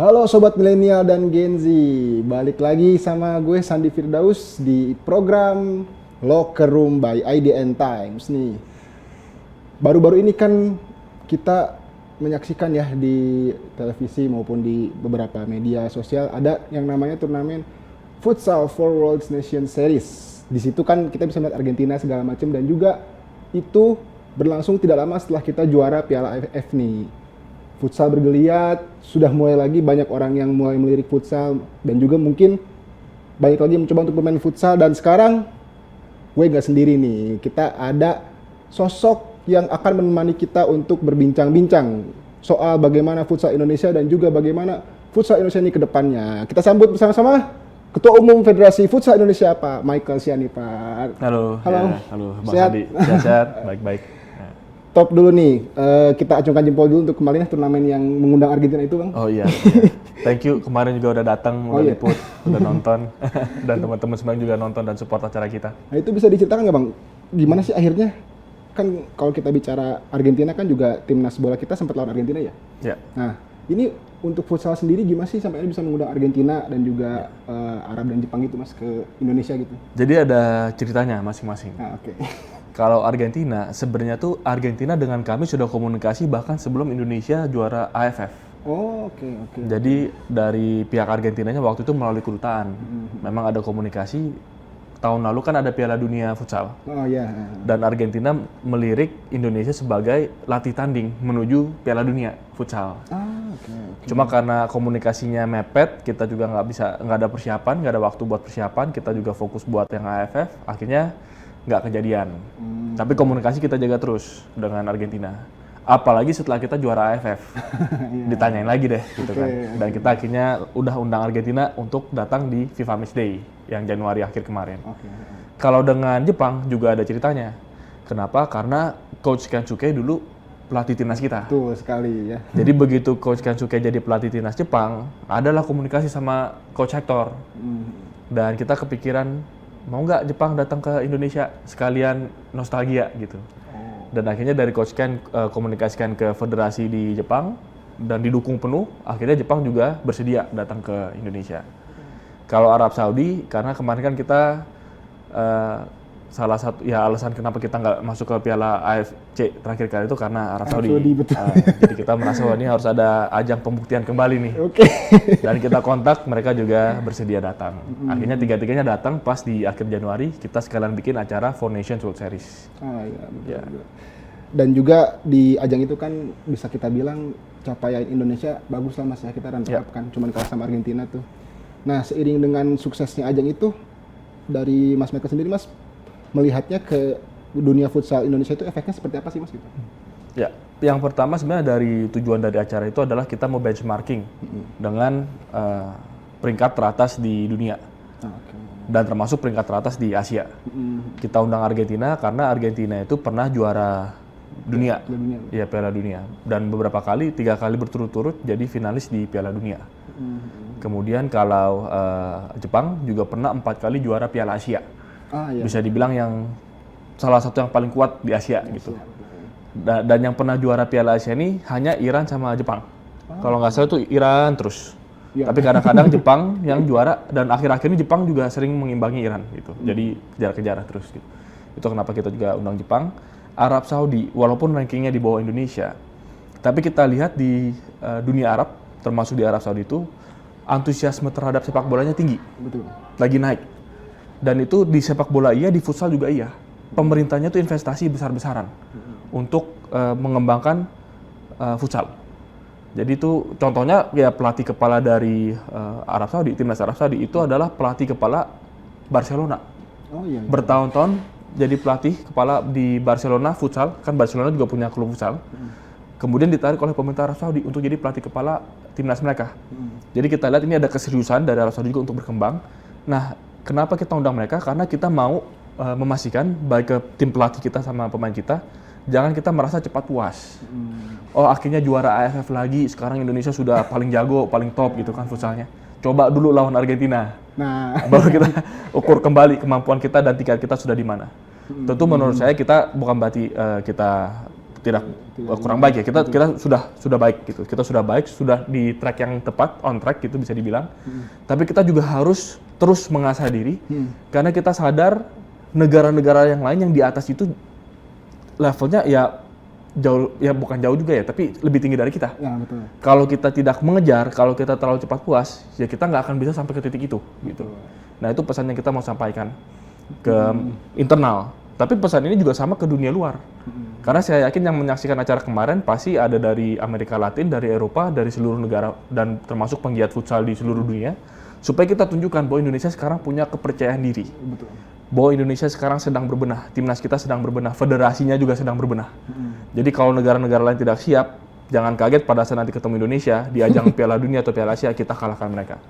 Halo Sobat Milenial dan Gen Z, balik lagi sama gue Sandi Firdaus di program Locker Room by IDN Times nih. Baru-baru ini kan kita menyaksikan ya di televisi maupun di beberapa media sosial ada yang namanya turnamen Futsal for World Nation Series. Di situ kan kita bisa melihat Argentina segala macam dan juga itu berlangsung tidak lama setelah kita juara Piala AFF nih. Futsal bergeliat, sudah mulai lagi banyak orang yang mulai melirik futsal dan juga mungkin banyak lagi mencoba untuk bermain futsal. Dan sekarang gue nggak sendiri nih, kita ada sosok yang akan menemani kita untuk berbincang-bincang soal bagaimana futsal Indonesia dan juga bagaimana futsal Indonesia ini ke depannya. Kita sambut bersama-sama Ketua Umum Federasi Futsal Indonesia, Pak Michael Sianipar. Halo. Halo. Ya, halo, Bang Sehat? Sandi. Sehat, baik-baik. Ya. Top dulu nih, kita acungkan jempol dulu untuk kemarin turnamen yang mengundang Argentina itu, Bang. Oh iya. Thank you, kemarin juga udah datang, udah iya. liput, udah nonton. Dan teman-teman semua juga nonton dan support acara kita. Nah itu bisa diceritakan nggak, Bang? Gimana sih akhirnya? Kan kalau kita bicara Argentina kan juga timnas bola kita sempat lawan Argentina ya? Ya. Nah ini untuk futsal sendiri gimana sih sampai bisa mengundang Argentina dan juga Arab dan Jepang gitu, Mas, ke Indonesia gitu? Jadi ada ceritanya masing-masing. Nah oke. Kalau Argentina, sebenarnya tuh Argentina dengan kami sudah komunikasi bahkan sebelum Indonesia juara AFF. Oh oke. Jadi dari pihak Argentinanya waktu itu melalui kedutaan. Memang ada komunikasi. Tahun lalu kan ada Piala Dunia Futsal. Oh iya. Dan Argentina melirik Indonesia sebagai latih tanding menuju Piala Dunia Futsal. Oke. Cuma karena komunikasinya mepet, kita juga nggak ada persiapan, nggak ada waktu buat persiapan, kita juga fokus buat yang AFF, akhirnya nggak kejadian. Tapi komunikasi kita jaga terus dengan Argentina. Apalagi setelah kita juara AFF, ditanyain lagi deh, gitu kan. Dan kita akhirnya udah undang Argentina untuk datang di FIFA Match Day yang Januari akhir kemarin. Kalau dengan Jepang juga ada ceritanya. Kenapa? Karena Coach Kensuke dulu pelatih timnas kita. Betul sekali ya. Jadi begitu Coach Kensuke jadi pelatih timnas Jepang, adalah komunikasi sama Coach Hector. Dan kita kepikiran, mau nggak Jepang datang ke Indonesia sekalian nostalgia gitu. Dan akhirnya dari Coach Ken komunikasikan ke federasi di Jepang dan didukung penuh, akhirnya Jepang juga bersedia datang ke Indonesia. Kalau Arab Saudi, karena kemarin kan kita salah satu ya alasan kenapa kita nggak masuk ke Piala AFC terakhir kali itu karena Arab Saudi. Betul. Jadi kita merasa wah ini harus ada ajang pembuktian kembali nih. Oke. Dan kita kontak, mereka juga bersedia datang. Akhirnya tiga-tiganya datang pas di akhir Januari, kita sekalian bikin acara Four Nations World Series. Oh iya, betul. Ya. Dan juga di ajang itu kan bisa kita bilang capaian Indonesia bagus lah, Mas, ya, kita runner up kan, cuman kalah sama Argentina tuh. Nah seiring dengan suksesnya ajang itu, dari Mas Michael sendiri, Mas, melihatnya ke dunia futsal Indonesia itu efeknya seperti apa sih, Mas, gitu? Ya, yang pertama sebenarnya dari tujuan dari acara itu adalah kita mau benchmarking dengan peringkat teratas di dunia. Dan termasuk peringkat teratas di Asia. Kita undang Argentina karena Argentina itu pernah juara dunia. Ya, Piala Dunia. Dan beberapa kali, 3 kali berturut-turut jadi finalis di Piala Dunia. Kemudian kalau Jepang juga pernah 4 kali juara Piala Asia. Iya. Bisa dibilang yang salah satu yang paling kuat di Asia gitu. Dan yang pernah juara Piala Asia ini hanya Iran sama Jepang. Kalau nggak salah itu Iran terus. Ya. Tapi kadang-kadang Jepang yang juara dan akhir-akhir ini Jepang juga sering mengimbangi Iran gitu. Jadi kejar-kejar terus gitu. Itu kenapa kita juga undang Jepang. Arab Saudi walaupun rankingnya di bawah Indonesia, tapi kita lihat di dunia Arab termasuk di Arab Saudi itu antusiasme terhadap sepak bolanya tinggi. Betul. Lagi naik. Dan itu di sepak bola iya, di futsal juga iya. Pemerintahnya tuh investasi besar-besaran untuk mengembangkan futsal. Jadi itu contohnya ya pelatih kepala dari Arab Saudi, timnas Arab Saudi itu adalah pelatih kepala Barcelona. Oh iya. Bertahun-tahun jadi pelatih kepala di Barcelona futsal, kan Barcelona juga punya klub futsal. Kemudian ditarik oleh pemerintah Arab Saudi untuk jadi pelatih kepala timnas mereka. Jadi kita lihat ini ada keseriusan dari Arab Saudi juga untuk berkembang. Nah, kenapa kita undang mereka? Karena kita mau memastikan baik ke tim pelatih kita sama pemain kita, jangan kita merasa cepat puas. Oh akhirnya juara AFF lagi, sekarang Indonesia sudah paling jago, paling top gitu kan futsalnya. Coba dulu lawan Argentina, baru kita ukur kembali kemampuan kita dan tingkat kita sudah di mana. Tentu menurut saya kita bukan berarti kita kurang baik ya. Kita sudah baik gitu. Kita sudah baik, sudah di track yang tepat, on track gitu bisa dibilang. Tapi kita juga harus terus mengasah diri karena kita sadar negara-negara yang lain yang di atas itu levelnya ya jauh, ya bukan jauh juga ya, tapi lebih tinggi dari kita. Ya, betul. Kalau kita tidak mengejar, kalau kita terlalu cepat puas, ya kita nggak akan bisa sampai ke titik itu gitu. Nah, itu pesan yang kita mau sampaikan ke internal. Tapi pesan ini juga sama ke dunia luar. Karena saya yakin yang menyaksikan acara kemarin pasti ada dari Amerika Latin, dari Eropa, dari seluruh negara, dan termasuk penggiat futsal di seluruh dunia. Supaya kita tunjukkan bahwa Indonesia sekarang punya kepercayaan diri. Betul. Bahwa Indonesia sekarang sedang berbenah, timnas kita sedang berbenah, federasinya juga sedang berbenah. Jadi kalau negara-negara lain tidak siap, jangan kaget pada saat nanti ketemu Indonesia di ajang Piala Dunia atau Piala Asia, kita kalahkan mereka.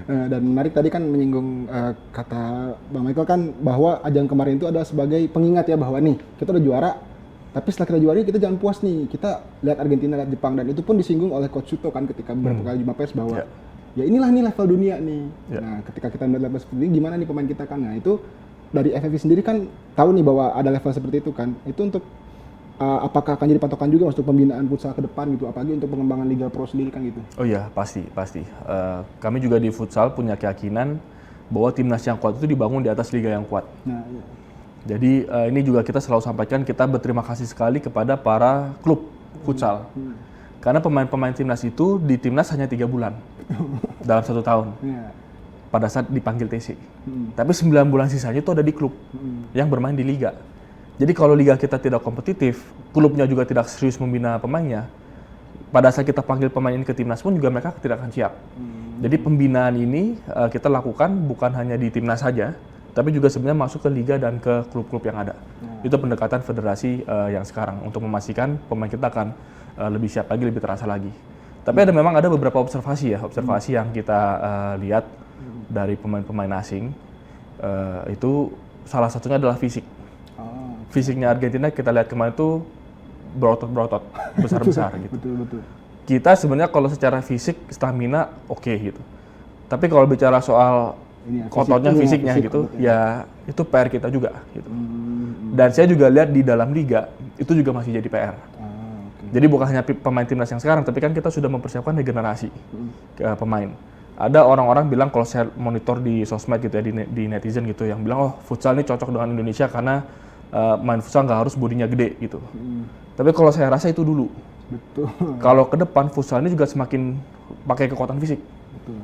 Dan menarik tadi kan menyinggung kata Bang Michael kan bahwa ajang kemarin itu ada sebagai pengingat ya bahwa nih kita udah juara, tapi setelah kita juara kita jangan puas nih, kita lihat Argentina, lihat Jepang, dan itu pun disinggung oleh Coach Suto kan ketika beberapa kali jumpa pers bahwa ya inilah nih level dunia nih. Nah ketika kita melihat level seperti ini gimana nih pemain kita kan, nah itu dari FFV sendiri kan tahu nih bahwa ada level seperti itu kan, itu untuk apakah akan jadi patokan juga untuk pembinaan futsal ke depan gitu, apalagi untuk pengembangan Liga Pro sendiri kan gitu? Oh iya, pasti. Kami juga di futsal punya keyakinan bahwa timnas yang kuat itu dibangun di atas liga yang kuat. Nah, iya. Jadi ini juga kita selalu sampaikan, kita berterima kasih sekali kepada para klub futsal. Karena pemain-pemain timnas itu di timnas hanya 3 bulan dalam 1 tahun. Yeah. Pada saat dipanggil TC. Tapi 9 bulan sisanya itu ada di klub yang bermain di liga. Jadi kalau liga kita tidak kompetitif, klubnya juga tidak serius membina pemainnya, pada saat kita panggil pemain ini ke timnas pun juga mereka tidak akan siap. Jadi pembinaan ini kita lakukan bukan hanya di timnas saja, tapi juga sebenarnya masuk ke liga dan ke klub-klub yang ada. Itu pendekatan federasi yang sekarang untuk memastikan pemain kita akan lebih siap lagi, lebih terasa lagi. Tapi memang ada beberapa observasi yang kita lihat dari pemain-pemain asing. Itu salah satunya adalah fisik. Fisiknya Argentina kita lihat kemarin itu berotot-berotot, besar-besar gitu. Betul. Kita sebenarnya kalau secara fisik, stamina oke gitu. Tapi kalau bicara soal kototnya fisiknya gitu, ya itu PR kita juga gitu. Dan saya juga lihat di dalam liga, itu juga masih jadi PR. Jadi bukan hanya pemain timnas yang sekarang, tapi kan kita sudah mempersiapkan regenerasi pemain. Ada orang-orang bilang, kalau saya monitor di sosmed gitu ya, di netizen gitu, yang bilang, oh futsal ini cocok dengan Indonesia karena main futsal nggak harus bodinya gede gitu. Tapi kalau saya rasa itu dulu. Betul. Kalau ke depan futsal ini juga semakin pakai kekuatan fisik. Betul.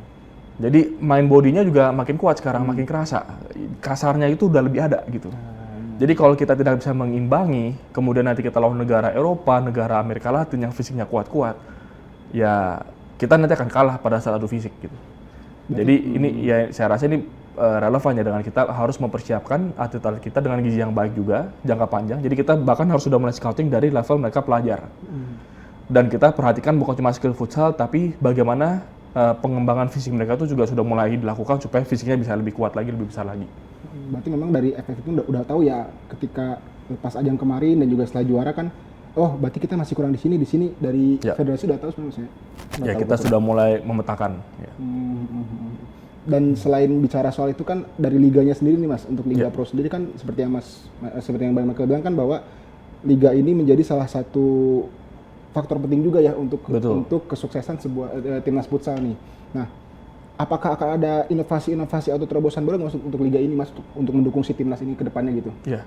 Jadi main bodinya juga makin kuat sekarang, makin kerasa. Kasarnya itu udah lebih ada gitu. Jadi kalau kita tidak bisa mengimbangi, kemudian nanti kita lawan negara Eropa, negara Amerika Latin yang fisiknya kuat-kuat, ya kita nanti akan kalah pada saat adu fisik gitu. Jadi ini ya saya rasa ini relevan ya, dengan kita harus mempersiapkan atlet-atlet kita dengan gizi yang baik juga jangka panjang. Jadi kita bahkan harus sudah mulai scouting dari level mereka pelajar. Dan kita perhatikan bukan cuma skill futsal, tapi bagaimana pengembangan fisik mereka itu juga sudah mulai dilakukan supaya fisiknya bisa lebih kuat lagi, lebih besar lagi. Berarti memang dari FF itu udah tahu ya ketika lepas ajang kemarin dan juga setelah juara kan, oh berarti kita masih kurang di sini dari federasi udah tahu sebenarnya. Ya kita sudah mulai memetakan. Ya. Dan selain bicara soal itu kan dari liganya sendiri nih Mas, untuk Liga Pro sendiri kan seperti yang Bang Michael bilang kan bahwa liga ini menjadi salah satu faktor penting juga ya untuk kesuksesan sebuah timnas futsal nih. Nah, apakah akan ada inovasi-inovasi atau terobosan baru untuk liga ini Mas, untuk mendukung si timnas ini ke depannya gitu? Iya.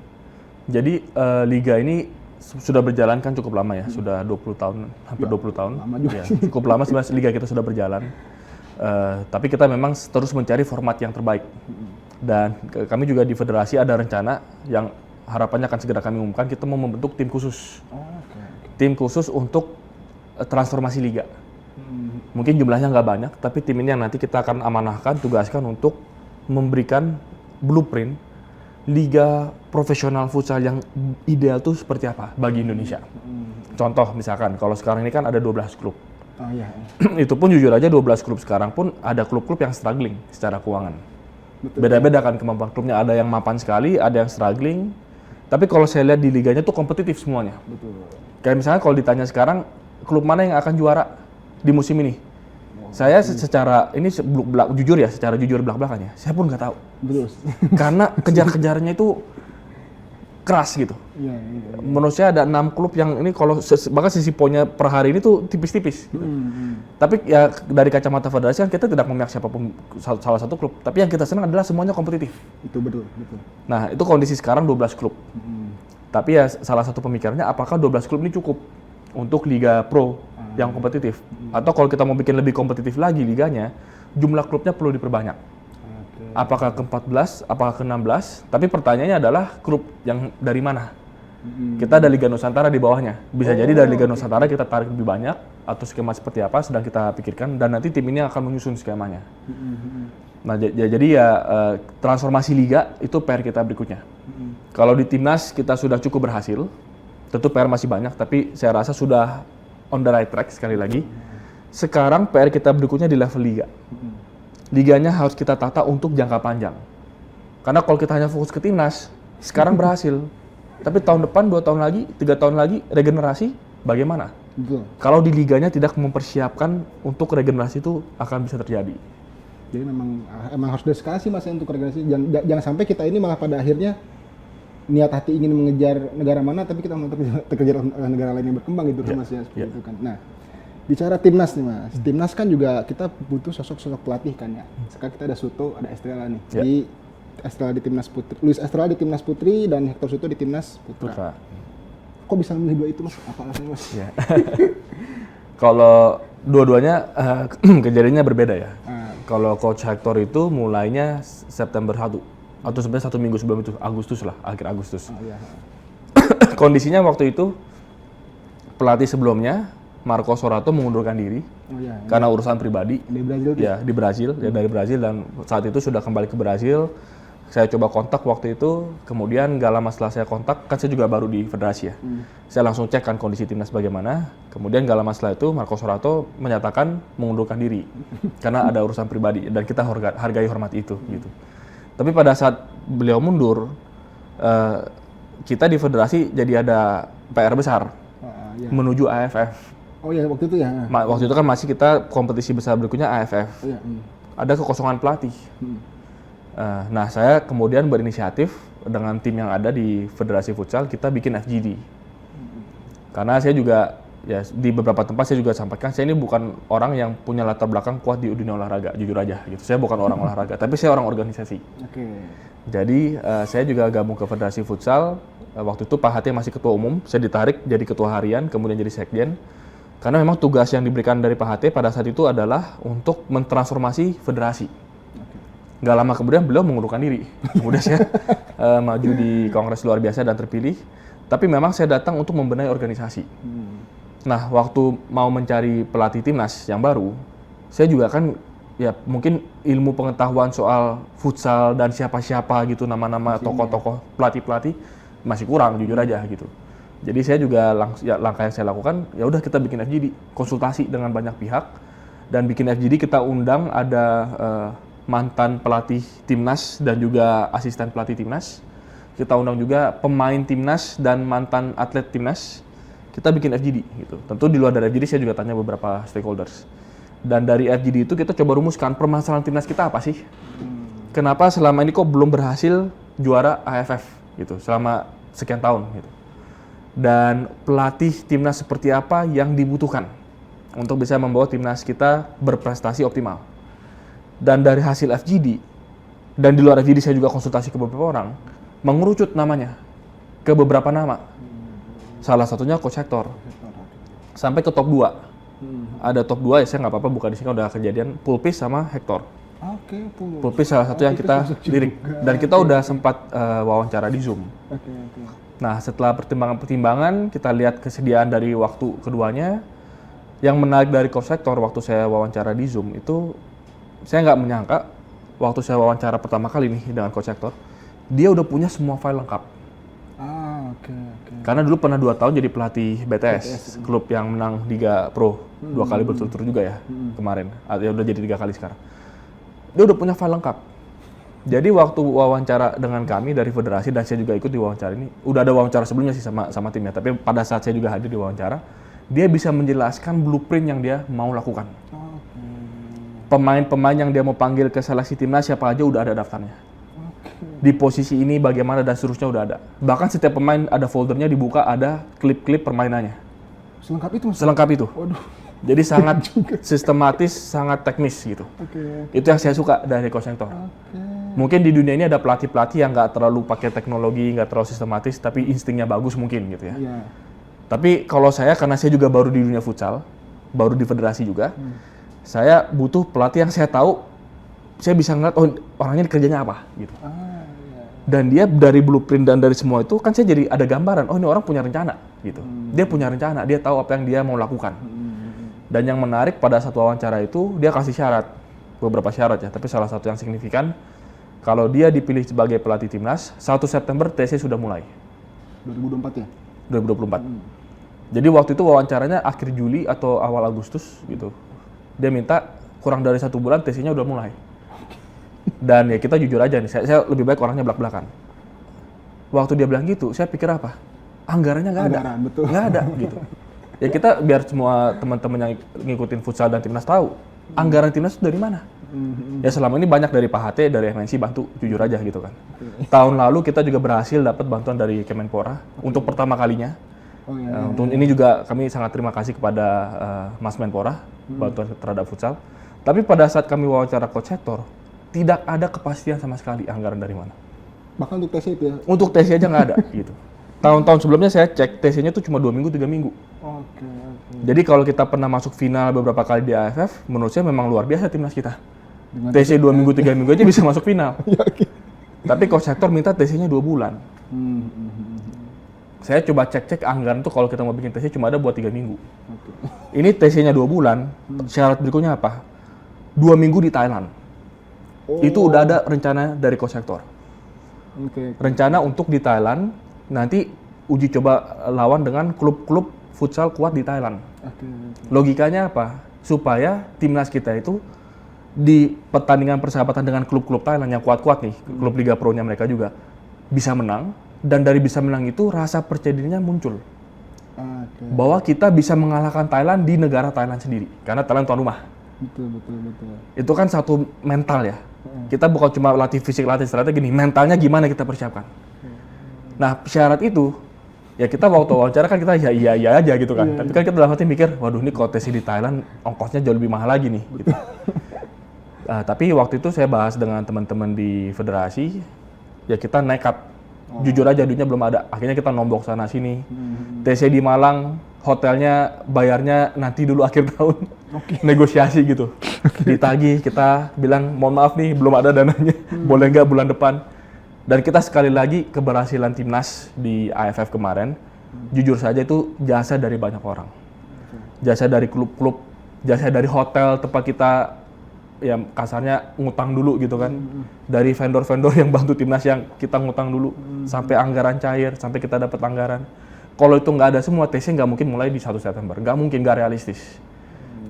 Jadi liga ini sudah berjalan kan cukup lama ya, sudah 20 tahun, hampir 20 tahun. Lama juga. Ya, cukup lama sebenarnya liga kita sudah berjalan. Tapi kita memang terus mencari format yang terbaik. Dan kami juga di federasi ada rencana yang harapannya akan segera kami umumkan, kita mau membentuk tim khusus. Tim khusus untuk transformasi liga. Mungkin jumlahnya nggak banyak, tapi tim ini yang nanti kita akan amanahkan, tugaskan untuk memberikan blueprint liga profesional futsal yang ideal tuh seperti apa bagi Indonesia. Contoh misalkan, kalau sekarang ini kan ada 12 klub. Itu pun jujur aja 12 klub sekarang pun ada klub-klub yang struggling secara keuangan. Beda-beda kan kemampuan klubnya, ada yang mapan sekali, ada yang struggling. Tapi kalau saya lihat di liganya tuh kompetitif semuanya. Kayak misalnya kalau ditanya sekarang, klub mana yang akan juara di musim ini? Saya secara, ini jujur ya, secara jujur belak-belakannya, saya pun nggak tahu. Karena kejar-kejarnya itu keras gitu. Iya, iya. Menurut saya ada 6 klub yang ini kalau bahkan sisi poinnya per hari ini tuh tipis-tipis. Gitu. Tapi ya dari kacamata federasi kan kita tidak memihak siapapun salah satu klub. Tapi yang kita senang adalah semuanya kompetitif. Itu betul, betul. Nah itu kondisi sekarang 12 klub. Tapi ya salah satu pemikirannya apakah 12 klub ini cukup untuk Liga Pro yang kompetitif? Atau kalau kita mau bikin lebih kompetitif lagi liganya, jumlah klubnya perlu diperbanyak. Apakah ke-14, apakah ke-16? Tapi pertanyaannya adalah klub yang dari mana? Kita ada Liga Nusantara di bawahnya. Bisa jadi dari Liga Nusantara kita tarik lebih banyak, atau skema seperti apa sedang kita pikirkan, dan nanti tim ini akan menyusun skemanya. Nah, jadi ya transformasi liga itu PR kita berikutnya. Kalau di timnas kita sudah cukup berhasil, tentu PR masih banyak, tapi saya rasa sudah on the right track sekali lagi. Sekarang PR kita berikutnya di level liga. Liganya harus kita tata untuk jangka panjang. Karena kalau kita hanya fokus ke timnas, sekarang berhasil. Tapi tahun depan, 2 tahun lagi, 3 tahun lagi, regenerasi bagaimana? Betul. Kalau di liganya tidak mempersiapkan untuk regenerasi itu akan bisa terjadi. Jadi memang harus deskalasi Mas untuk regenerasi. Jangan sampai kita ini malah pada akhirnya niat hati ingin mengejar negara mana, tapi kita mau terkejar oleh negara lain yang berkembang gitu kan Mas ya, seperti itu kan. Nah, bicara timnas nih Mas, timnas kan juga kita butuh sosok-sosok pelatih kan ya. Sekarang kita ada Suto, ada Estrella nih. Jadi Estrella di timnas putri, Luis Estrella di timnas putri dan Hector Suto di timnas putra. Kok bisa memilih dua itu Mas? Apa alasannya Mas? Ya. Kalau dua-duanya kejadiannya berbeda ya. Kalau Coach Hector itu mulainya September 1 atau sebenarnya 1 minggu sebelum itu, Agustus lah, akhir Agustus. Kondisinya waktu itu pelatih sebelumnya Marco Sorato mengundurkan diri karena urusan pribadi di Brazil. Di Brazil, dari Brazil, dan saat itu sudah kembali ke Brazil. Saya coba kontak waktu itu, kemudian gak lama setelah saya kontak, kan saya juga baru di federasi ya. Saya langsung cek kan kondisi timnas bagaimana, kemudian gak lama setelah itu Marco Sorato menyatakan mengundurkan diri karena ada urusan pribadi, dan kita hargai hormati itu gitu. Tapi pada saat beliau mundur, kita di federasi jadi ada PR besar menuju AFF. Oh iya, waktu itu ya. Waktu itu kan masih kita kompetisi besar berikutnya AFF. Ada kekosongan pelatih. Nah, saya kemudian berinisiatif dengan tim yang ada di Federasi Futsal, kita bikin FGD. Karena saya juga, ya di beberapa tempat saya juga sampaikan, saya ini bukan orang yang punya latar belakang kuat di dunia olahraga, jujur aja gitu. Saya bukan orang olahraga, tapi saya orang organisasi. Jadi, saya juga gabung ke Federasi Futsal. Waktu itu Pak Hati masih ketua umum, saya ditarik jadi ketua harian, kemudian jadi sekjen. Karena memang tugas yang diberikan dari Pak HT pada saat itu adalah untuk mentransformasi federasi. Nggak lama kemudian beliau mengundurkan diri. Kemudian saya maju di Kongres luar biasa dan terpilih. Tapi memang saya datang untuk membenahi organisasi. Nah, waktu mau mencari pelatih timnas yang baru, saya juga kan ya mungkin ilmu pengetahuan soal futsal dan siapa-siapa gitu, nama-nama tokoh-tokoh pelatih-pelatih masih kurang, jujur aja gitu. Jadi saya juga langkah yang saya lakukan, ya udah kita bikin FGD, konsultasi dengan banyak pihak, dan bikin FGD kita undang ada mantan pelatih timnas dan juga asisten pelatih timnas. Kita undang juga pemain timnas dan mantan atlet timnas. Kita bikin FGD gitu. Tentu di luar dari FGD saya juga tanya beberapa stakeholders. Dan dari FGD itu kita coba rumuskan permasalahan timnas kita apa sih? Kenapa selama ini kok belum berhasil juara AFF gitu selama sekian tahun gitu. Dan pelatih timnas seperti apa yang dibutuhkan untuk bisa membawa timnas kita berprestasi optimal. Dan dari hasil FGD, dan di luar FGD saya juga konsultasi ke beberapa orang, mengerucut namanya ke beberapa nama. Salah satunya Coach Hector. Sampai ke top 2. Ada top 2, ya saya nggak apa-apa buka di sini, udah kejadian Pulpis sama Hector. Pulpis salah satu yang kita lirik. Dan kita udah sempat wawancara di Zoom. Nah, setelah pertimbangan-pertimbangan, kita lihat kesediaan dari waktu keduanya. Yang menarik dari Coach Hector waktu saya wawancara di Zoom itu, saya nggak menyangka waktu saya wawancara pertama kali nih dengan Coach Hector, dia udah punya semua file lengkap. Karena dulu pernah 2 tahun jadi pelatih BTS, klub yang menang Liga Pro 2 kali berturut-turut juga ya kemarin. Ya udah jadi 3 kali sekarang. Dia udah punya file lengkap. Jadi waktu wawancara dengan kami dari federasi, dan saya juga ikut di wawancara ini, udah ada wawancara sebelumnya sih sama timnya, tapi pada saat saya juga hadir di wawancara, dia bisa menjelaskan blueprint yang dia mau lakukan. Pemain-pemain yang dia mau panggil ke seleksi timnas siapa aja udah ada daftarnya. di posisi ini bagaimana dan seterusnya udah ada. Bahkan setiap pemain ada foldernya dibuka, ada klip-klip permainannya. Selengkap itu Mas? Selengkap itu. Waduh. Jadi sangat sistematis, sangat teknis gitu. Oke. Itu yang saya suka dari Coach Hector. Mungkin di dunia ini ada pelatih-pelatih yang nggak terlalu pakai teknologi, nggak terlalu sistematis, tapi instingnya bagus mungkin gitu ya. Iya. Tapi kalau saya, karena saya juga baru di dunia futsal, baru di federasi juga, saya butuh pelatih yang saya tahu, saya bisa ngeliat, oh orangnya kerjanya apa gitu. Iya. Dan dia dari blueprint dan dari semua itu, kan saya jadi ada gambaran, oh ini orang punya rencana gitu. Dia punya rencana, dia tahu apa yang dia mau lakukan. Dan yang menarik pada satu wawancara itu, dia kasih syarat, beberapa syarat ya, tapi salah satu yang signifikan, kalau dia dipilih sebagai pelatih timnas, 1 September TC sudah mulai. 2024 ya? 2024. Jadi waktu itu wawancaranya akhir Juli atau awal Agustus gitu. Dia minta kurang dari 1 bulan TC-nya udah mulai. Dan ya kita jujur aja nih, saya lebih baik orangnya belak-belakan. Waktu dia bilang gitu, saya pikir apa? Anggarannya nggak ada. Anggaran, betul. Nggak ada gitu. Ya kita biar semua teman-teman yang ngikutin futsal dan timnas tahu, anggaran timnas itu dari mana? Ya selama ini banyak dari Pak HT, dari MNC bantu, jujur aja gitu kan. Tahun lalu kita juga berhasil dapat bantuan dari Kemenpora untuk pertama kalinya. Oh iya. Untuk ini juga kami sangat terima kasih kepada Mas Menpora, bantuan terhadap futsal. Tapi pada saat kami wawancara Coach Hector, tidak ada kepastian sama sekali anggaran dari mana. Bahkan untuk TC itu ya? Untuk TC aja nggak ada gitu. Tahun-tahun sebelumnya saya cek TC-nya tuh cuma 2 minggu, 3 minggu. Oke. Jadi kalau kita pernah masuk final beberapa kali di AFF, menurut saya memang luar biasa timnas kita. Dengan TC 2 minggu, 3 minggu aja bisa masuk final. Ya, oke. Tapi Coach Hector minta TC-nya 2 bulan. Saya coba cek-cek anggaran tuh kalau kita mau bikin TC cuma ada buat 3 minggu. Ini TC-nya 2 bulan, syarat berikutnya apa? 2 minggu di Thailand. Itu udah ada rencana dari Coach Hector. Oke. Rencana untuk di Thailand, nanti uji coba lawan dengan klub-klub futsal kuat di Thailand. Oke. Logikanya apa? Supaya timnas kita itu di pertandingan persahabatan dengan klub-klub Thailand yang kuat-kuat nih, klub Liga Pro-nya mereka juga bisa menang, dan dari bisa menang itu rasa percaya dirinya muncul. Oke. Bahwa kita bisa mengalahkan Thailand di negara Thailand sendiri, karena Thailand tuan rumah. Betul. Itu kan satu mental ya. Kita bukan cuma latih fisik, latih strategi, gini, mentalnya gimana kita persiapkan. Nah, syarat itu, ya kita waktu wawancara kan kita iya aja gitu kan. Tapi kan kita dalam hati mikir, waduh ini kalau TC di Thailand, ongkosnya jauh lebih mahal lagi nih. Gitu. Tapi waktu itu saya bahas dengan teman-teman di federasi, ya kita nekat. Jujur aja duitnya belum ada. Akhirnya kita nombok sana sini. TC di Malang, hotelnya bayarnya nanti dulu akhir tahun. Negosiasi gitu. Ditagih, kita bilang mohon maaf nih belum ada dananya. Boleh nggak bulan depan? Dan kita sekali lagi keberhasilan timnas di AFF kemarin, jujur saja itu jasa dari banyak orang. Jasa dari klub-klub, jasa dari hotel tempat kita, ya kasarnya ngutang dulu gitu kan. Dari vendor-vendor yang bantu timnas yang kita ngutang dulu, sampai anggaran cair, sampai kita dapat anggaran. Kalau itu nggak ada semua, TC nggak mungkin mulai di 1 September. Nggak mungkin, nggak realistis.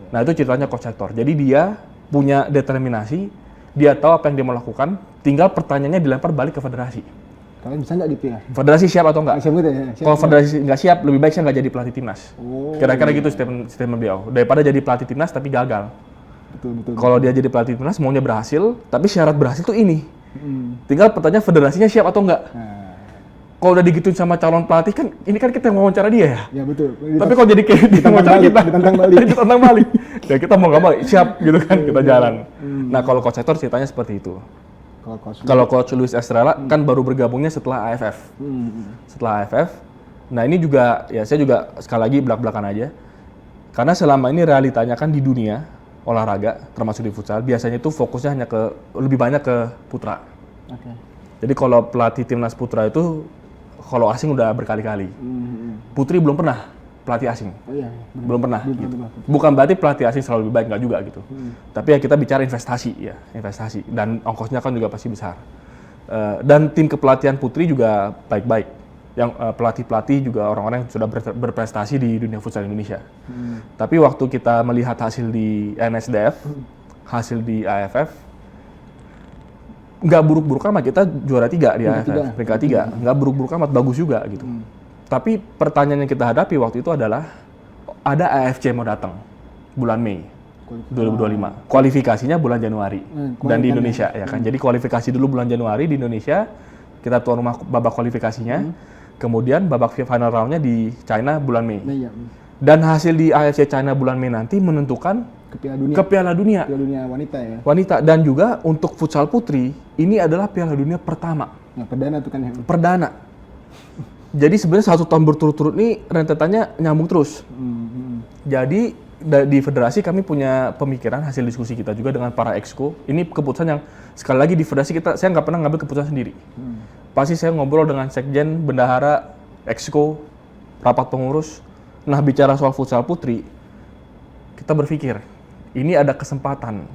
Nah itu ceritanya Coach Hector. Jadi dia punya determinasi, dia tahu apa yang dia mau lakukan, tinggal pertanyaannya dilempar balik ke federasi. Kalian bisa nggak gitu ya? Federasi siap atau enggak? Siap gitu ya? Kalau federasi nggak siap, lebih baik saya nggak jadi pelatih timnas. Kira-kira gitu statement beliau. Daripada jadi pelatih timnas tapi gagal. Betul. Kalau dia jadi pelatih timnas, maunya berhasil, tapi syarat berhasil tuh ini. Tinggal pertanyaan federasinya siap atau enggak. Kalau udah digituin sama calon pelatih kan, ini kan kita yang wawancara dia ya. Ya betul. Tapi kalau jadi kayak di wawancara kita, ditantang balik. Ya kita mau nggak mau siap gitu kan, kita jalan. Nah kalau Coach Hector ceritanya seperti itu. Kalau Coach Luis Estrella kan baru bergabungnya setelah AFF. Setelah AFF. Nah ini juga, ya saya juga sekali lagi belak-belakan aja. Karena selama ini realitanya kan di dunia olahraga, termasuk di futsal, biasanya itu fokusnya hanya lebih banyak ke putra. Jadi kalau pelatih timnas putra itu, kalau asing udah berkali-kali. Putri belum pernah pelatih asing. Belum pernah. Gitu. Bukan berarti pelatih asing selalu lebih baik, nggak juga gitu. Tapi ya kita bicara investasi ya, investasi. Dan ongkosnya kan juga pasti besar. Dan tim kepelatihan putri juga baik-baik. Yang pelatih-pelatih juga orang-orang yang sudah berprestasi di dunia futsal Indonesia. Tapi waktu kita melihat hasil di NSDF, hasil di AFF, nggak buruk-buruk amat, kita juara 3 di AFF, peringkat 3, nggak buruk-buruk amat, bagus juga gitu. Tapi pertanyaan yang kita hadapi waktu itu adalah, ada AFC mau datang bulan Mei. 2025. Kualifikasinya bulan Januari. Dan di Indonesia ya kan. Jadi kualifikasi dulu bulan Januari di Indonesia. Kita tuan rumah babak kualifikasinya. Kemudian babak final round-nya di China bulan Mei. Iya. Dan hasil di AFC China bulan Mei nanti menentukan ke Piala Dunia. Piala Dunia wanita ya. Wanita. Dan juga untuk futsal putri, ini adalah Piala Dunia pertama. Nah, perdana tuh kan ya. Perdana. Jadi sebenarnya 1 tahun berturut-turut ini rentetannya nyambung terus. Jadi di federasi kami punya pemikiran hasil diskusi kita juga dengan para exco. Ini keputusan yang sekali lagi di federasi saya nggak pernah ngambil keputusan sendiri. Pasti saya ngobrol dengan sekjen, bendahara, exco, rapat pengurus. Nah, bicara soal futsal putri, kita berpikir ini ada kesempatan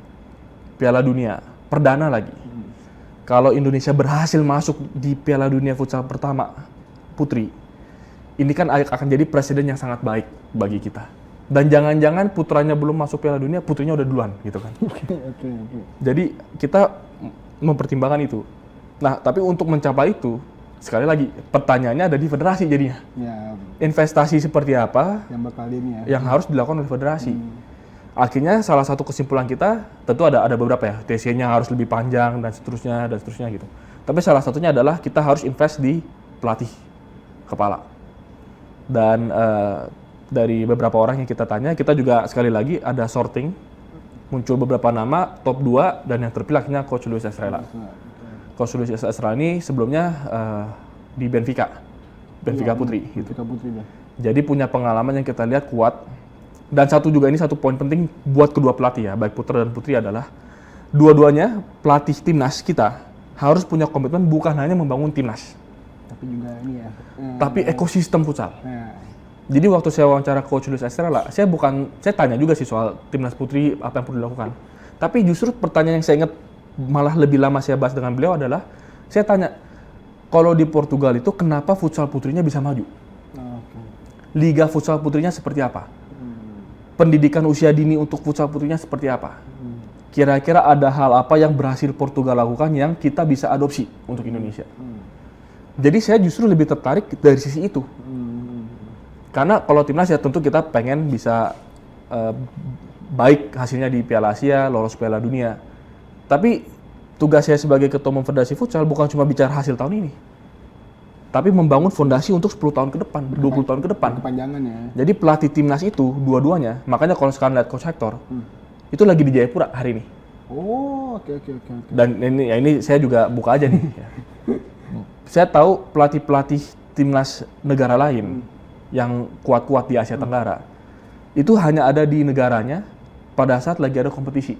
Piala Dunia perdana lagi. Kalau Indonesia berhasil masuk di Piala Dunia futsal pertama putri, ini kan akan jadi presiden yang sangat baik bagi kita. Dan jangan-jangan putranya belum masuk Piala Dunia, putrinya udah duluan gitu kan. Oke. Jadi kita mempertimbangkan itu. Nah, tapi untuk mencapai itu, sekali lagi pertanyaannya ada di federasi jadinya. Ya, Investasi seperti apa yang bakal ini ya. yang harus dilakukan oleh federasi. Akhirnya salah satu kesimpulan kita tentu ada beberapa ya, TC-nya harus lebih panjang dan seterusnya gitu. Tapi salah satunya adalah kita harus invest di pelatih kepala. Dan dari beberapa orang yang kita tanya, kita juga sekali lagi ada sorting, muncul beberapa nama, top 2, dan yang terpilih akhirnya Coach Luis Estrella. Coach Luis Estrella ini sebelumnya di Benfica Putri. Gitu. Benfica Putri ya. Jadi punya pengalaman yang kita lihat kuat. Dan satu poin penting buat kedua pelatih ya, baik putra dan putri adalah dua-duanya pelatih timnas kita harus punya komitmen bukan hanya membangun timnas, Tapi juga ini ya. tapi ekosistem futsal. Nah, Jadi waktu saya wawancara Coach Luis Estrella, saya tanya juga sih soal timnas putri apa yang perlu dilakukan. Tapi justru pertanyaan yang saya ingat malah lebih lama saya bahas dengan beliau adalah saya tanya, kalau di Portugal itu kenapa futsal putrinya bisa maju? Liga futsal putrinya seperti apa? Pendidikan usia dini untuk futsal putrinya seperti apa? Kira-kira ada hal apa yang berhasil Portugal lakukan yang kita bisa adopsi untuk Indonesia? Jadi saya justru lebih tertarik dari sisi itu. Karena kalau timnas ya tentu kita pengen bisa baik hasilnya di Piala Asia, lolos Piala Dunia. Tapi tugas saya sebagai Ketua Umum Federasi Futsal bukan cuma bicara hasil tahun ini. Tapi membangun fondasi untuk 10 tahun ke depan, 20 tahun ke depan. Kepanjangan ya. Jadi pelatih timnas itu dua-duanya, makanya kalau sekarang lihat Coach Hector, itu lagi di Jayapura hari ini. Oh, oke. Dan ini saya juga buka aja nih. Saya tahu pelatih-pelatih timnas negara lain yang kuat-kuat di Asia Tenggara, itu hanya ada di negaranya pada saat lagi ada kompetisi.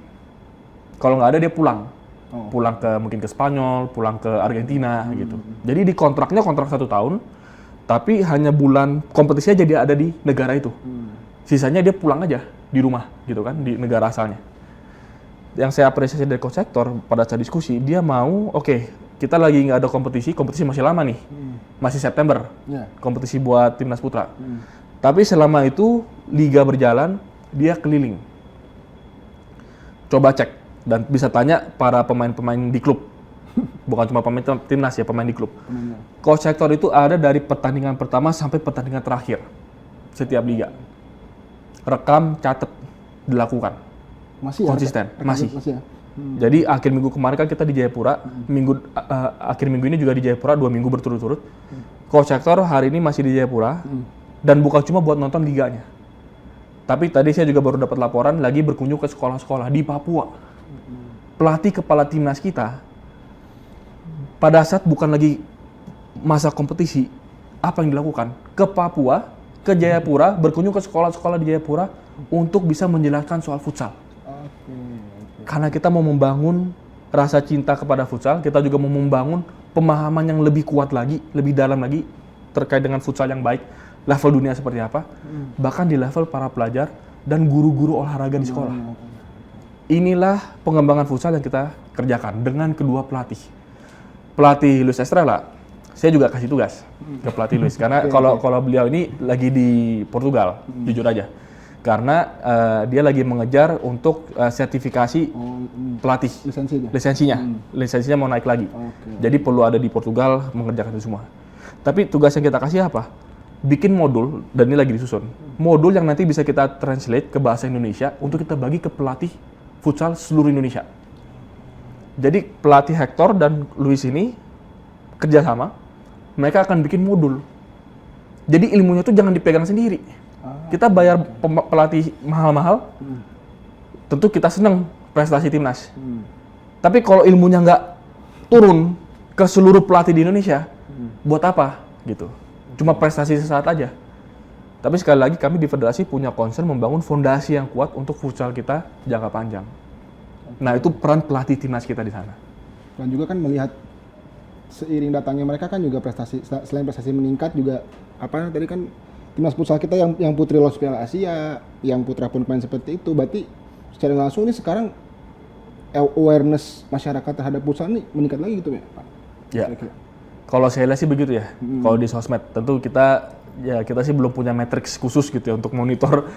Kalau nggak ada dia pulang. Pulang mungkin ke Spanyol, pulang ke Argentina gitu. Jadi di kontrak 1 tahun, tapi hanya bulan kompetisinya jadi ada di negara itu. Sisanya dia pulang aja di rumah gitu kan, di negara asalnya. Yang saya apresiasi dari Coach Hector pada saat diskusi, dia mau, kita lagi nggak ada kompetisi masih lama nih, masih September, kompetisi buat timnas putra. Tapi selama itu liga berjalan, dia keliling, coba cek dan bisa tanya para pemain-pemain di klub, bukan cuma pemain timnas ya, pemain di klub. Coach Hector itu ada dari pertandingan pertama sampai pertandingan terakhir setiap liga, rekam, catat, dilakukan, masih konsisten, ya? masih. Ya? Jadi akhir minggu kemarin kan kita di Jayapura, akhir minggu ini juga di Jayapura 2 minggu berturut-turut. Coach Hector hari ini masih di Jayapura dan bukan cuma buat nonton liganya. Tapi tadi saya juga baru dapat laporan lagi berkunjung ke sekolah-sekolah di Papua. Pelatih kepala timnas kita pada saat bukan lagi masa kompetisi, apa yang dilakukan? Ke Papua, ke Jayapura, berkunjung ke sekolah-sekolah di Jayapura untuk bisa menjelaskan soal futsal. Karena kita mau membangun rasa cinta kepada futsal, kita juga mau membangun pemahaman yang lebih kuat lagi, lebih dalam lagi terkait dengan futsal yang baik, level dunia seperti apa, bahkan di level para pelajar dan guru-guru olahraga di sekolah. Inilah pengembangan futsal yang kita kerjakan dengan kedua pelatih. Pelatih Luis Estrella, saya juga kasih tugas ke pelatih Luis, karena kalau beliau ini lagi di Portugal, jujur aja. Karena dia lagi mengejar untuk sertifikasi pelatih, lisensinya mau naik lagi. Jadi perlu ada di Portugal mengerjakan itu semua. Tapi tugas yang kita kasih apa? bikin modul, dan ini lagi disusun. Modul yang nanti bisa kita translate ke bahasa Indonesia untuk kita bagi ke pelatih futsal seluruh Indonesia. Jadi pelatih Hector dan Luis ini kerjasama, mereka akan bikin modul. Jadi ilmunya tuh jangan dipegang sendiri. Kita bayar pelatih mahal-mahal, tentu kita seneng prestasi timnas. Tapi kalau ilmunya nggak turun ke seluruh pelatih di Indonesia, buat apa gitu? Cuma prestasi sesaat aja. Tapi sekali lagi kami di federasi punya concern membangun fondasi yang kuat untuk futsal kita jangka panjang. Nah itu peran pelatih timnas kita di sana. Dan juga kan melihat seiring datangnya mereka kan juga prestasi, selain prestasi meningkat juga apa tadi kan timnas futsal kita yang putri lolos Piala Asia, yang putra pun main seperti itu, berarti secara langsung ini sekarang awareness masyarakat terhadap futsal ini meningkat lagi gitu ya Pak? Ya, kalau saya lihat sih begitu ya. Kalau di sosmed tentu kita sih belum punya matriks khusus gitu ya untuk monitor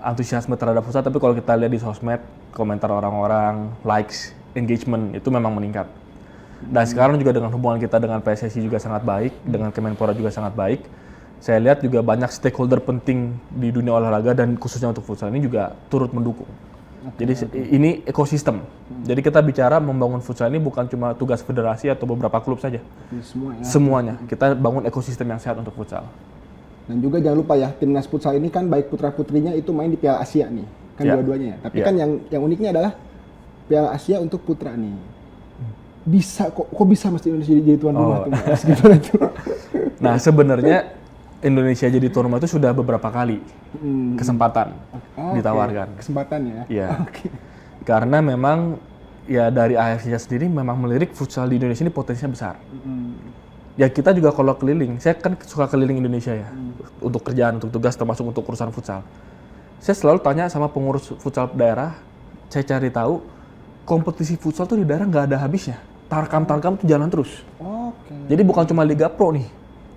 antusiasme terhadap futsal, tapi kalau kita lihat di sosmed, komentar orang-orang, likes, engagement itu memang meningkat. Dan sekarang juga dengan hubungan kita dengan PSSI juga sangat baik, dengan Kemenpora juga sangat baik. Saya lihat juga banyak stakeholder penting di dunia olahraga dan khususnya untuk futsal ini juga turut mendukung. Jadi ini ekosistem. Jadi kita bicara membangun futsal ini bukan cuma tugas federasi atau beberapa klub saja. Semuanya. Kita bangun ekosistem yang sehat untuk futsal. Dan juga jangan lupa ya, timnas futsal ini kan baik putra-putrinya itu main di Piala Asia nih. Kan dua-duanya ya. Tapi kan yang uniknya adalah Piala Asia untuk putra nih. Bisa kok bisa Mas Indonesia jadi tuan rumah tuh Mas? Gimana tuh? Nah, sebenarnya Indonesia jadi tuan rumah itu sudah beberapa kali kesempatan ditawarkan. Kesempatan ya? Iya. Karena memang ya dari AFC sendiri memang melirik futsal di Indonesia ini potensinya besar. Ya kita juga kalau keliling, saya kan suka keliling Indonesia ya, untuk kerjaan, untuk tugas, termasuk untuk urusan futsal. Saya selalu tanya sama pengurus futsal daerah, saya cari tahu kompetisi futsal tuh di daerah nggak ada habisnya. Tarkam tuh jalan terus. Jadi bukan cuma Liga Pro nih,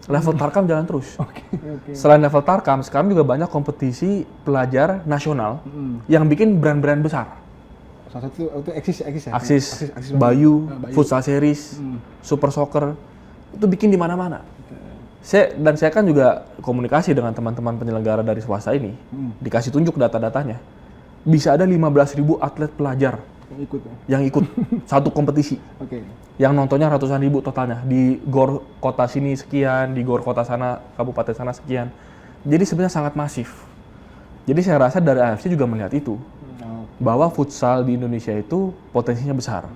level Tarkam jalan terus. Selain level Tarkam, sekarang juga banyak kompetisi pelajar nasional yang bikin brand-brand besar. Salah satu itu Axis ya? Axis, Bayu, Futsal Series, Super Soccer, itu bikin di mana-mana. Saya kan juga komunikasi dengan teman-teman penyelenggara dari swasta ini, dikasih tunjuk data-datanya. Bisa ada 15.000 atlet pelajar yang ikut satu kompetisi. Yang nontonnya ratusan ribu totalnya. Di GOR kota sini sekian, di GOR kota sana, kabupaten sana sekian. Jadi sebenarnya sangat masif. Jadi saya rasa dari AFC juga melihat itu. Bahwa futsal di Indonesia itu potensinya besar.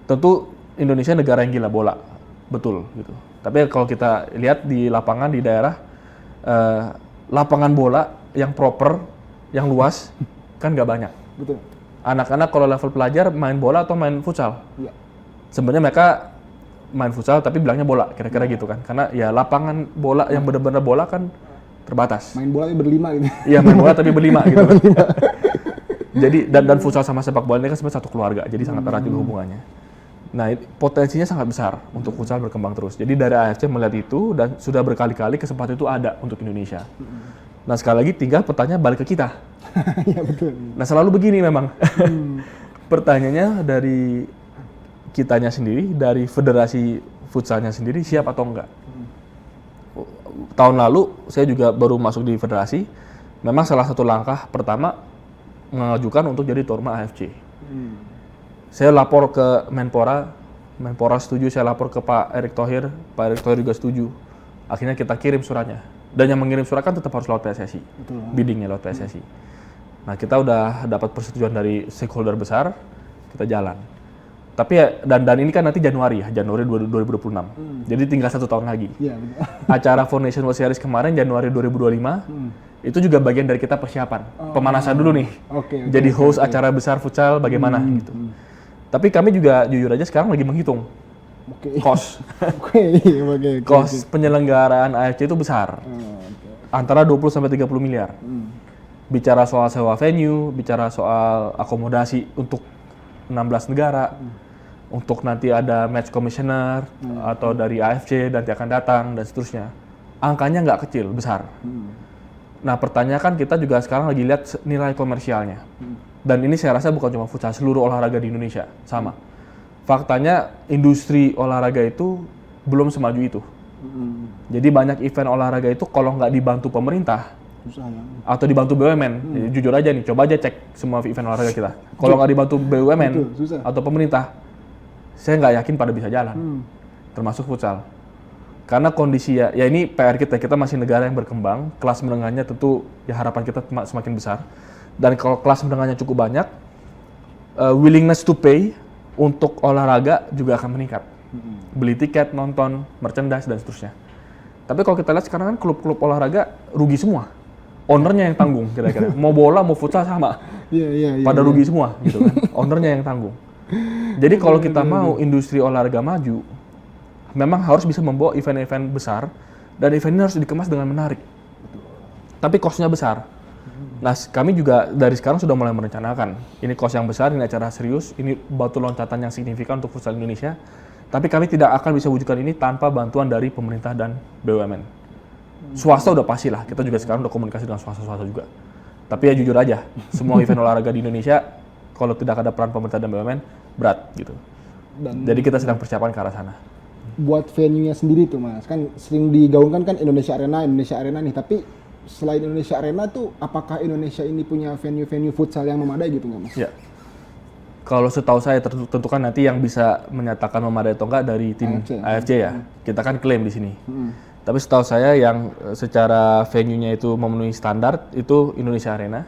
Tentu Indonesia negara yang gila bola. Betul gitu. Tapi kalau kita lihat di lapangan di daerah, lapangan bola yang proper, yang luas, kan nggak banyak. Betul. Anak-anak kalau level pelajar main bola atau main futsal? Iya. Sebenarnya mereka main futsal tapi bilangnya bola, kira-kira gitu kan. Karena ya lapangan bola yang benar-benar bola kan terbatas. Main bola berlima gitu. Iya, main bola tapi berlima gitu. Jadi dan futsal sama sepak bola ini kan sebenarnya satu keluarga, jadi sangat erat juga hubungannya. Nah, potensinya sangat besar untuk futsal berkembang terus. Jadi dari AFC melihat itu dan sudah berkali-kali kesempatan itu ada untuk Indonesia. Nah, sekali lagi tinggal pertanyaan balik ke kita. Iya betul. Nah, selalu begini memang. Pertanyaannya dari kitanya sendiri, dari federasi futsalnya sendiri siap atau enggak. Tahun lalu saya juga baru masuk di federasi. Memang salah satu langkah pertama mengajukan untuk jadi tuan rumah AFC. Saya lapor ke Menpora setuju, saya lapor ke Pak Erick Thohir juga setuju. Akhirnya kita kirim suratnya. Dan yang mengirim surat kan tetap harus lewat PSSI, biddingnya lewat PSSI. Nah, kita udah dapat persetujuan dari stakeholder besar, kita jalan. Tapi ya, dan ini kan nanti Januari 2026. Jadi tinggal 1 tahun lagi. Iya, betul. Acara Foundation World Series kemarin Januari 2025, itu juga bagian dari kita persiapan. Pemanasan dulu nih. Jadi host acara besar futsal bagaimana gitu. Tapi kami juga jujur aja sekarang lagi menghitung cost. Cost penyelenggaraan AFC itu besar. Antara 20 sampai 30 miliar. Bicara soal sewa venue, bicara soal akomodasi untuk 16 negara. Untuk nanti ada match commissioner atau dari AFC nanti akan datang dan seterusnya. Angkanya nggak kecil, besar. Nah, pertanyaan kan kita juga sekarang lagi lihat nilai komersialnya. Dan ini saya rasa bukan cuma futsal, seluruh olahraga di Indonesia sama. Faktanya industri olahraga itu belum semaju itu. Jadi banyak event olahraga itu kalau nggak dibantu pemerintah Susah ya. atau dibantu BUMN, ya, jujur aja nih, coba aja cek semua event olahraga kita. Kalau nggak dibantu BUMN Betul, susah. atau pemerintah, saya nggak yakin pada bisa jalan, termasuk futsal. Karena kondisi ya ini PR kita masih negara yang berkembang, kelas menengahnya tentu ya harapan kita semakin besar. Dan kalau kelas menengahnya cukup banyak, willingness to pay untuk olahraga juga akan meningkat. Beli tiket, nonton, merchandise, dan seterusnya. Tapi kalau kita lihat sekarang kan klub-klub olahraga rugi semua. Ownernya yang tanggung kira-kira. Mau bola, mau futsal sama. Iya. Pada rugi semua gitu kan. Ownernya yang tanggung. Jadi kalau kita mau industri olahraga maju, memang harus bisa membawa event-event besar, dan event ini harus dikemas dengan menarik. Tapi cost-nya besar. Nah, kami juga dari sekarang sudah mulai merencanakan. Ini cost yang besar, ini acara serius, ini batu loncatan yang signifikan untuk futsal Indonesia. Tapi kami tidak akan bisa wujudkan ini tanpa bantuan dari pemerintah dan BUMN. Swasta udah pasti lah, kita juga sekarang udah komunikasi dengan swasta-swasta juga. Tapi ya jujur aja, semua event olahraga di Indonesia, kalau tidak ada peran pemerintah dan BUMN, berat gitu. Jadi kita sedang persiapan ke arah sana. Buat venue-nya sendiri tuh Mas, kan sering digaungkan kan Indonesia Arena nih, tapi selain Indonesia Arena tuh, apakah Indonesia ini punya venue-venue futsal yang memadai gitu nggak Mas? Ya. Kalau setahu saya tentu kan nanti yang bisa menyatakan memadai atau enggak dari tim AFC ya. Kita kan klaim di sini. Tapi setahu saya yang secara venue-nya itu memenuhi standar itu Indonesia Arena.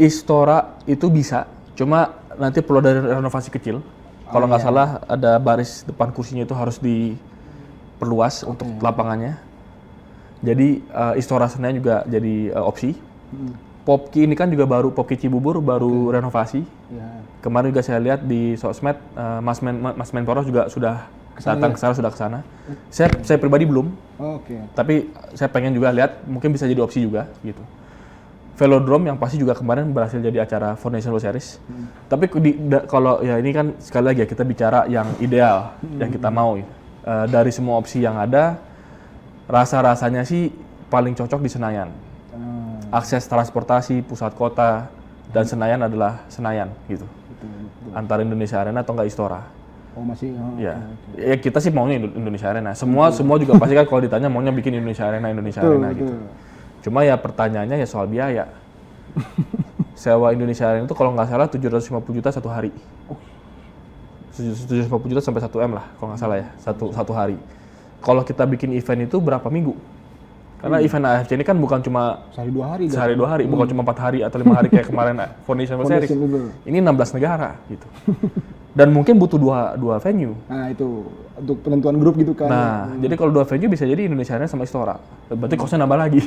Istora itu bisa, cuma nanti perlu ada renovasi kecil. Kalau nggak salah ada baris depan kursinya itu harus diperluas untuk lapangannya. Jadi Istora Senayan juga jadi opsi. Popki ini kan juga baru, Popki Cibubur baru renovasi. Kemarin juga saya lihat di sosmed, Mas Menpora juga sudah datang ke sana, sudah ke sana. Saya pribadi belum, tapi saya pengen juga lihat, mungkin bisa jadi opsi juga gitu. Velodrome yang pasti juga kemarin berhasil jadi acara Foundation World Series. Tapi kalau ya ini kan sekali lagi ya kita bicara yang ideal, yang kita mau. Dari semua opsi yang ada, rasa-rasanya sih paling cocok di Senayan. Akses transportasi, pusat kota, dan Senayan adalah Senayan gitu. Antara Indonesia Arena atau enggak Istora. Ya kita sih maunya Indonesia Arena. Semua juga pasti kan kalau ditanya maunya bikin Indonesia Arena gitu. Cuma ya pertanyaannya ya soal biaya. Sewa Indonesia Arena itu kalau nggak salah 750 juta satu hari. 750 juta sampai 1 M lah kalau nggak salah ya, satu hari. Kalau kita bikin event itu berapa minggu? Karena event AFC ini kan bukan cuma sehari 2 hari, bukan cuma 4 hari atau 5 hari kayak kemarin Foundation World Series. Ini 16 negara gitu. Dan mungkin butuh dua venue. Nah itu untuk penentuan grup gitu kan. Nah, jadi kalau 2 venue bisa jadi Indonesia Arena sama Istora. Berarti cost-nya nambah lagi.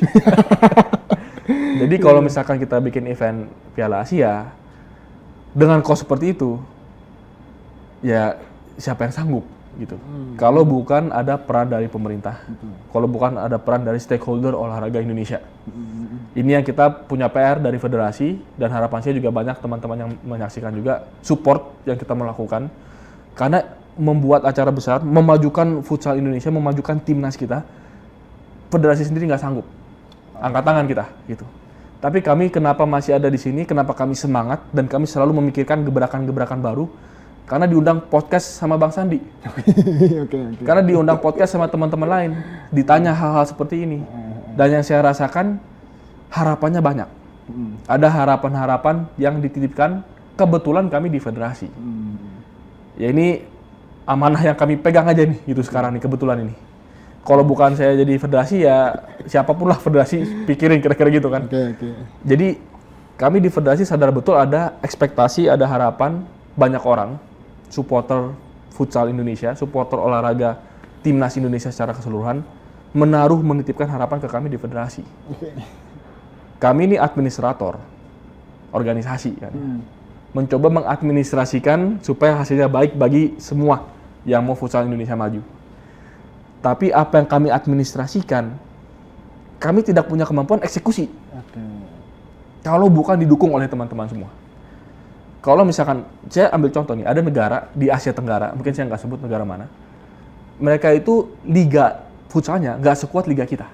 Jadi kalau misalkan kita bikin event Piala Asia dengan cost seperti itu, ya siapa yang sanggup gitu. Kalau bukan ada peran dari pemerintah, kalau bukan ada peran dari stakeholder olahraga Indonesia. Ini yang kita punya PR dari federasi, dan harapan saya juga banyak teman-teman yang menyaksikan juga support yang kita melakukan. Karena membuat acara besar, memajukan futsal Indonesia, memajukan timnas kita, federasi sendiri nggak sanggup. Angkat tangan kita gitu. Tapi kami kenapa masih ada di sini, kenapa kami semangat, dan kami selalu memikirkan gebrakan-gebrakan baru, karena diundang podcast sama Bang Sandi. Karena diundang podcast sama teman-teman lain, ditanya hal-hal seperti ini. Dan yang saya rasakan, harapannya banyak. Ada harapan-harapan yang dititipkan, kebetulan kami di federasi. Ya ini amanah yang kami pegang aja nih, gitu sekarang nih, kebetulan ini. Kalau bukan saya jadi federasi, ya siapapun lah federasi, pikirin kira-kira gitu kan. Jadi kami di federasi sadar betul ada ekspektasi, ada harapan banyak orang, supporter futsal Indonesia, supporter olahraga timnas Indonesia secara keseluruhan, menitipkan harapan ke kami di federasi. Kami ini administrator organisasi kan. Mencoba mengadministrasikan supaya hasilnya baik bagi semua yang mau futsal Indonesia maju. Tapi apa yang kami administrasikan, kami tidak punya kemampuan eksekusi. Kalau bukan didukung oleh teman-teman semua. Kalau misalkan, saya ambil contoh nih, ada negara di Asia Tenggara, mungkin saya nggak sebut negara mana, mereka itu liga futsalnya nggak sekuat liga kita.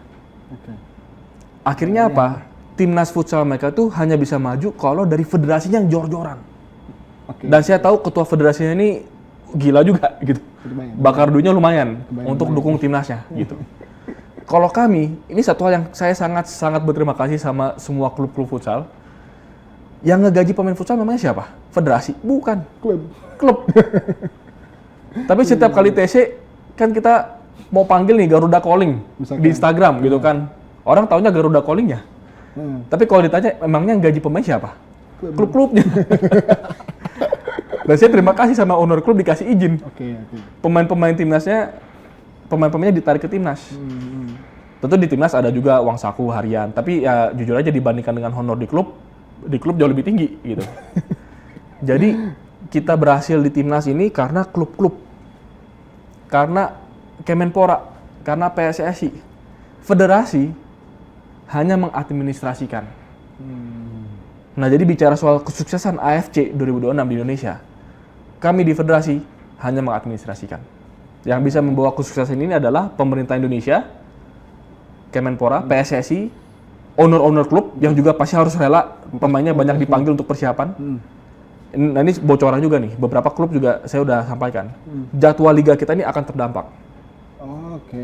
Akhirnya apa? Timnas futsal mereka tuh hanya bisa maju kalau dari federasinya yang jor-joran. Dan saya tahu ketua federasinya ini gila juga gitu. Lumayan. Bakar duitnya lumayan Lumayan, untuk lumayan. dukung timnasnya gitu. Kalau kami, ini satu hal yang saya sangat berterima kasih sama semua klub-klub futsal. Yang ngegaji pemain futsal memangnya siapa? Federasi? Bukan. Klub. Tapi setiap kali TC kan kita mau panggil nih Garuda Calling Misalkan. di Instagram gitu kan. Orang taunya Garuda Calling ya. Tapi kalau ditanya emangnya yang gaji pemain siapa? Klub-klubnya. Dan saya terima kasih sama owner klub dikasih izin. Oke. Pemain-pemain timnasnya, pemainnya ditarik ke timnas. Tentu di timnas ada juga uang saku harian. Tapi ya jujur aja dibandingkan dengan honor di klub jauh lebih tinggi gitu. Jadi kita berhasil di timnas ini karena klub-klub, karena Kemenpora, karena PSSI. Federasi hanya mengadministrasikan. Nah, jadi bicara soal kesuksesan AFC 2026 di Indonesia, kami di federasi hanya mengadministrasikan. Yang bisa membawa kesuksesan ini adalah pemerintah Indonesia, Kemenpora, PSSI, owner klub yang juga pasti harus rela pemainnya banyak dipanggil untuk persiapan. Nah, ini bocoran juga nih, beberapa klub juga saya udah sampaikan. Jadwal liga kita ini akan terdampak.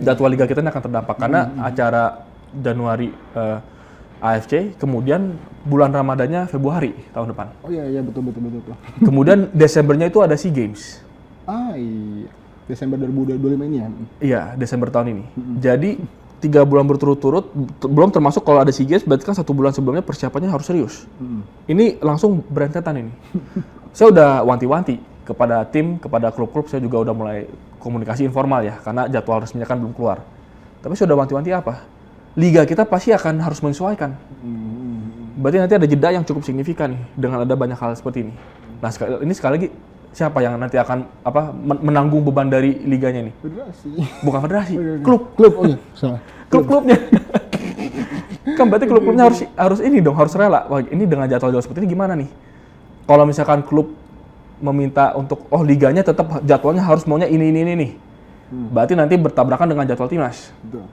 Jadwal liga kita ini akan terdampak karena acara Januari AFC, kemudian bulan Ramadannya Februari tahun depan. Oh iya betul. Kemudian Desembernya itu ada SEA Games. Iya. Desember 2025 ini ya. Iya, Desember tahun ini. Jadi 3 bulan berturut-turut, belum termasuk kalau ada SEA Games, berarti kan 1 bulan sebelumnya persiapannya harus serius. Ini langsung berentetan ini. Saya udah wanti-wanti kepada tim, kepada klub-klub, saya juga udah mulai komunikasi informal ya, karena jadwal resminya kan belum keluar. Tapi saya udah wanti-wanti apa? Liga kita pasti akan harus menyesuaikan. Berarti nanti ada jeda yang cukup signifikan nih, dengan ada banyak hal seperti ini. Nah, sekali lagi, siapa yang nanti akan menanggung beban dari liganya ini? Federasi. Bukan federasi, Klub. Oh iya, salah. Klub-klubnya. Kan berarti klub-klubnya harus ini dong, harus rela. Wah, ini dengan jadwal seperti ini gimana nih? Kalau misalkan klub meminta untuk liganya tetap jadwalnya harus maunya ini nih. Berarti nanti bertabrakan dengan jadwal timnas. Betul.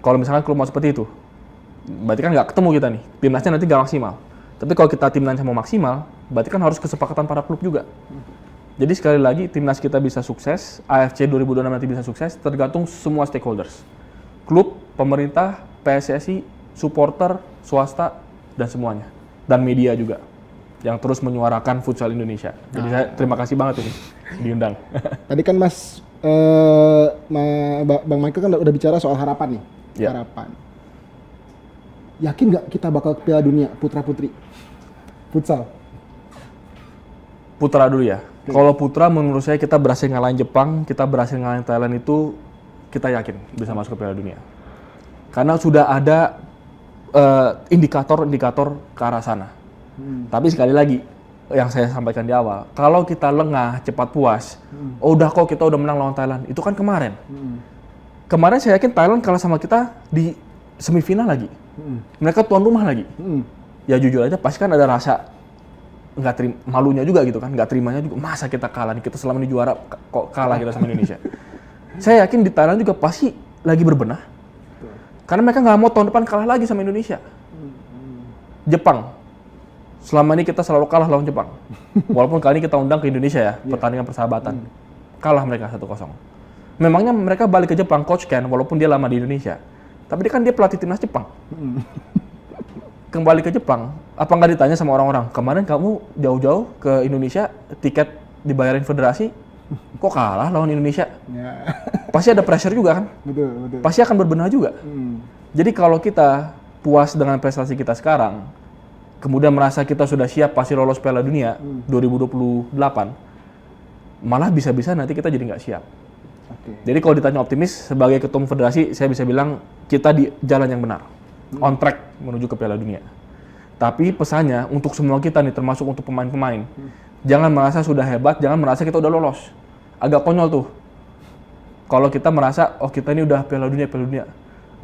Kalau misalkan klub mau seperti itu, berarti kan nggak ketemu kita nih. Timnasnya nanti nggak maksimal. Tapi kalau kita timnasnya mau maksimal, berarti kan harus kesepakatan para klub juga. Jadi sekali lagi, timnas kita bisa sukses, AFC 2026 nanti bisa sukses, tergantung semua stakeholders. Klub, pemerintah, PSSI, supporter, swasta, dan semuanya. Dan media juga, yang terus menyuarakan futsal Indonesia. Jadi saya terima kasih banget ini, diundang. Tadi kan Bang Michael kan udah bicara soal harapan nih. Ya. Harapan. Yakin nggak kita bakal ke Piala Dunia putra-putri futsal? Putra dulu ya. Kalau putra menurut saya kita berhasil ngalahin Jepang, kita berhasil ngalahin Thailand itu kita yakin bisa masuk ke Piala Dunia. Karena sudah ada indikator-indikator ke arah sana. Tapi sekali lagi yang saya sampaikan di awal, kalau kita lengah, cepat puas, udah kok kita udah menang lawan Thailand, itu kan kemarin. Kemarin saya yakin Thailand kalah sama kita di semifinal lagi. Mereka tuan rumah lagi. Ya jujur aja pasti kan ada rasa nggak terima, malunya juga gitu kan, nggak terimanya juga. Masa kita kalah nih, kita selama ini juara kok kalah kita sama Indonesia. Saya yakin di Thailand juga pasti lagi berbenah. Karena mereka nggak mau tahun depan kalah lagi sama Indonesia. Jepang, selama ini kita selalu kalah lawan Jepang. Walaupun kali ini kita undang ke Indonesia ya, pertandingan persahabatan. Kalah mereka 1-0. Memangnya mereka balik ke Jepang, Coach Ken, walaupun dia lama di Indonesia. Tapi dia pelatih timnas Jepang. Kembali ke Jepang, apa nggak ditanya sama orang-orang, kemarin kamu jauh-jauh ke Indonesia, tiket dibayarin federasi, kok kalah lawan Indonesia? Ya. Pasti ada pressure juga kan? Betul. Pasti akan berbenah juga. Jadi kalau kita puas dengan prestasi kita sekarang, kemudian merasa kita sudah siap pasti lolos Piala Dunia 2028, malah bisa-bisa nanti kita jadi nggak siap. Jadi kalau ditanya optimis, sebagai ketua umum federasi, saya bisa bilang kita di jalan yang benar, on track menuju ke Piala Dunia. Tapi pesannya untuk semua kita nih, termasuk untuk pemain-pemain, jangan merasa sudah hebat, jangan merasa kita udah lolos. Agak konyol tuh. Kalau kita merasa, oh kita ini udah Piala Dunia.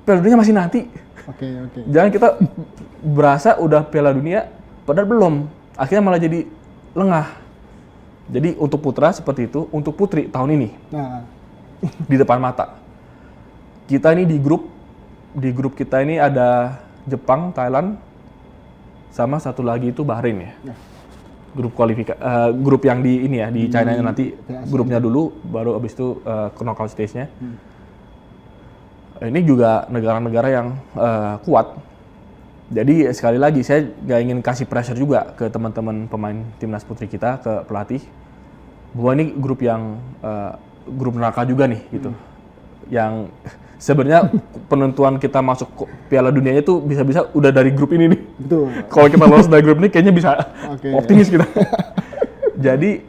Piala Dunia masih nanti. Oke. Jangan kita berasa udah Piala Dunia, padahal belum. Akhirnya malah jadi lengah. Jadi untuk putra seperti itu, untuk putri tahun ini. Nah. Di depan mata. Kita ini di grup kita ini ada Jepang, Thailand, sama satu lagi itu Bahrain ya. grup yang di ini ya di China nanti PASI. grupnya dulu, baru abis itu knockout stage-nya. Ini juga negara-negara yang kuat. Jadi sekali lagi saya nggak ingin kasih pressure juga ke teman-teman pemain timnas putri kita, ke pelatih, bahwa ini grup yang grup neraka juga nih gitu. Yang sebenarnya penentuan kita masuk Piala Dunianya itu bisa-bisa udah dari grup ini nih. Betul. Kalau kita lolos dari grup ini kayaknya bisa Oke. optimis kita. Jadi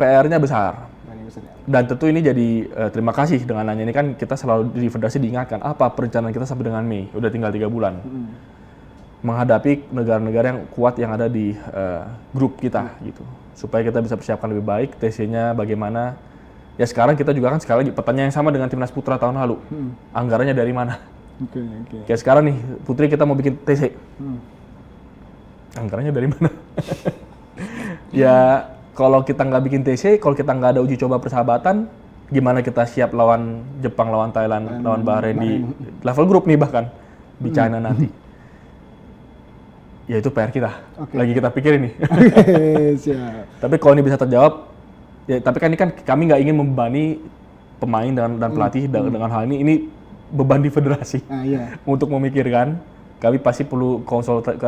PR-nya besar. Paling besar ya. Dan tentu ini jadi terima kasih dengan nanya ini kan kita selalu di federasi diingatkan apa perencanaan kita sampai dengan Mei, udah tinggal 3 bulan. Menghadapi negara-negara yang kuat yang ada di grup kita gitu. Supaya kita bisa persiapkan lebih baik, TC-nya bagaimana. Ya sekarang kita juga kan sekali lagi pertanyaan yang sama dengan timnas putra tahun lalu. Anggarannya dari mana? Oke. Kayak sekarang nih, putri kita mau bikin TC. Anggarannya dari mana? Ya kalau kita nggak bikin TC, kalau kita nggak ada uji coba persahabatan, gimana kita siap lawan Jepang, lawan Thailand, lawan Bahrain di level grup nih bahkan di China nanti. Ya itu PR kita, lagi kita pikirin nih. Oke, siap. Tapi kalau ini bisa terjawab, ya tapi kan ini kan kami nggak ingin membebani pemain dan pelatih dengan hal ini. Ini beban di federasi Iya. untuk memikirkan. Kami pasti perlu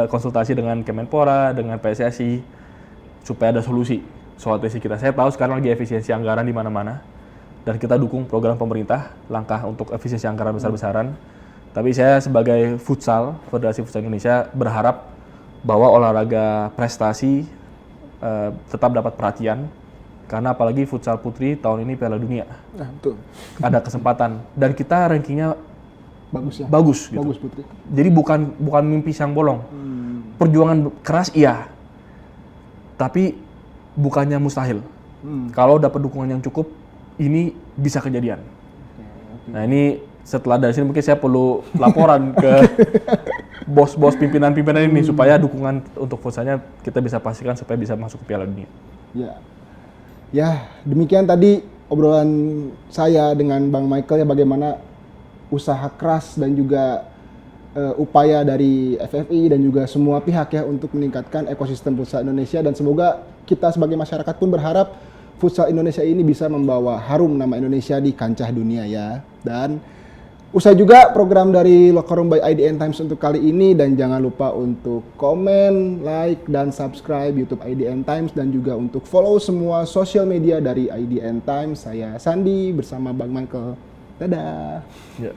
konsultasi dengan Kemenpora, dengan PSSI supaya ada solusi soal TC kita. Saya tahu sekarang lagi efisiensi anggaran di mana-mana dan kita dukung program pemerintah langkah untuk efisiensi anggaran besar-besaran. Tapi saya sebagai futsal, Federasi Futsal Indonesia berharap bahwa olahraga prestasi tetap dapat perhatian karena apalagi futsal putri tahun ini Piala Dunia Nah, betul. ada kesempatan dan kita rankingnya Bagus ya. bagus gitu. Bagus putri. Jadi bukan mimpi siang bolong. Perjuangan keras iya, tapi bukannya mustahil. Kalau dapat dukungan yang cukup, ini bisa kejadian. Nah ini setelah dari sini mungkin saya perlu laporan ke bos-bos pimpinan-pimpinan ini supaya dukungan untuk futsalnya kita bisa pastikan supaya bisa masuk ke Piala Dunia. Ya, demikian tadi obrolan saya dengan Bang Michael ya bagaimana usaha keras dan juga upaya dari FFI dan juga semua pihak ya untuk meningkatkan ekosistem futsal Indonesia dan semoga kita sebagai masyarakat pun berharap futsal Indonesia ini bisa membawa harum nama Indonesia di kancah dunia ya. Dan usai juga program dari Locker Room by IDN Times untuk kali ini dan jangan lupa untuk komen, like, dan subscribe YouTube IDN Times dan juga untuk follow semua sosial media dari IDN Times. Saya Sandi bersama Bang Michael. Dadah. Ya.